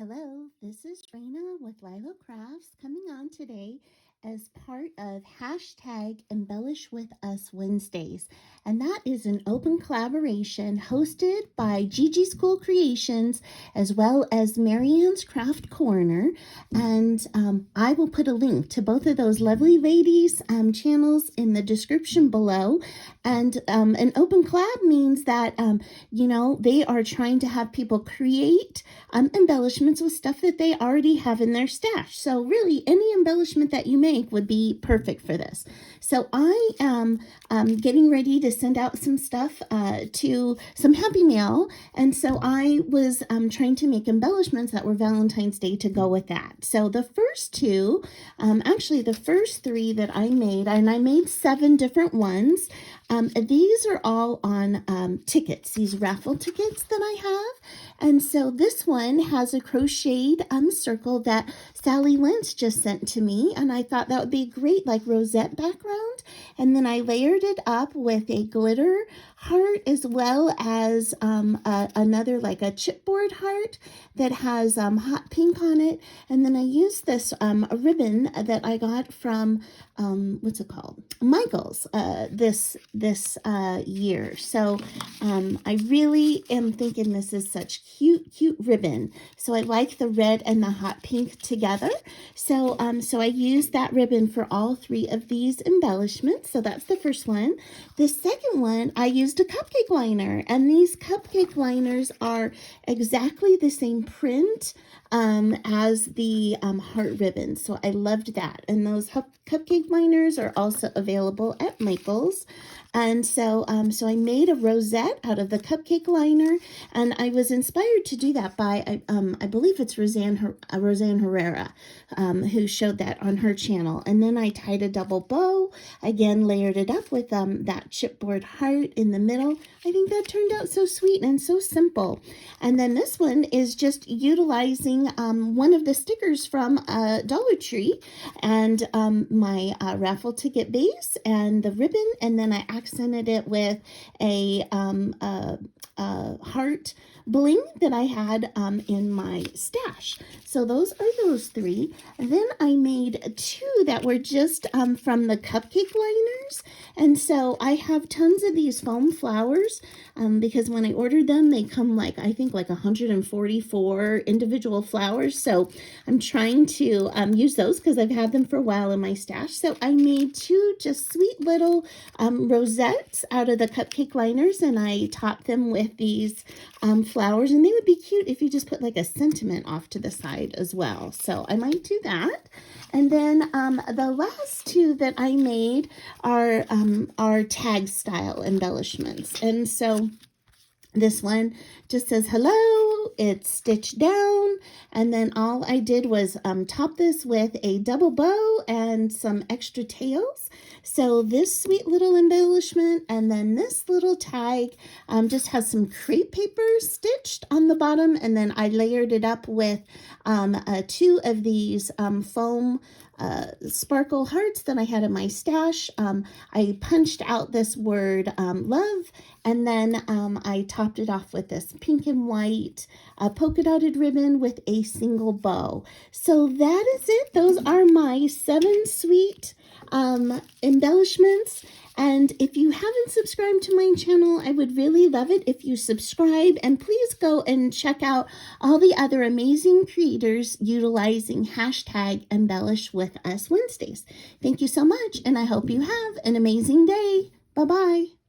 Hello, this is Raina with Lylo Crafts coming on today as part of hashtag Embellish with Us Wednesdays. And that is an open collaboration hosted by Gigiscoolcreations as well as Marianns Craft Corner. And I will put a link to both of those lovely ladies' channels in the description below. And an open collab means that, they are trying to have people create embellishments with stuff that they already have in their stash. So really, any embellishment that you make would be perfect for this. So I am getting ready to send out some stuff to some Happy Mail. And so I was trying to make embellishments that were Valentine's Day to go with that. So the first two, actually the first three that I made, and I made 7 different ones. These are all on tickets, these raffle tickets that I have. And so this one has a crocheted circle that Sally Lentz just sent to me. And I thought that would be great, like rosette background. And then I layered it up with a glitter heart as well as another like a chipboard heart that has hot pink on it. And then I used this ribbon that I got from, what's it called? Michael's this year. So I really am thinking this is such cute ribbon. So I like the red and the hot pink together. So I used that ribbon for all 3 of these embellishments. So that's the first one. The second one, I used a cupcake liner, and these cupcake liners are exactly the same print as the heart ribbon. So I loved that. And those cupcake liners are also available at Michael's. And so I made a rosette out of the cupcake liner, and I was inspired to do that by, I believe it's Roseanne Herrera, who showed that on her channel. And then I tied a double bow, again layered it up with that chipboard heart in the middle. I think that turned out so sweet and so simple. And then this one is just utilizing one of the stickers from DollarTree and my raffle ticket base and the ribbon, and then I accented it with a heart bling that I had in my stash. So those are those 3. And then I made 2 that were just from the cupcake liners. And so I have tons of these foam flowers because when I ordered them, they come I think 144 individual flowers. So I'm trying to use those because I've had them for a while in my stash. So I made 2 just sweet little rosettes out of the cupcake liners, and I topped them with these flowers, and they would be cute if you just put a sentiment off to the side as well. So I might do that. And then the last 2 that I made are tag style embellishments. And so this one just says hello, it's stitched down, and then all I did was top this with a double bow and some extra tails. So this sweet little embellishment, and then this little tag just has some crepe paper stitched on the bottom, and then I layered it up with 2 of these foam sparkle hearts that I had in my stash. I punched out this word love, and then I topped it off with this pink and white polka dotted ribbon with a single bow. So that is it. Those are my 7 sweet embellishments. And if you haven't subscribed to my channel, I would really love it if you subscribe, and please go and check out all the other amazing creators utilizing hashtag Embellish with Us Wednesdays. Thank you so much, and I hope you have an amazing day. Bye-bye.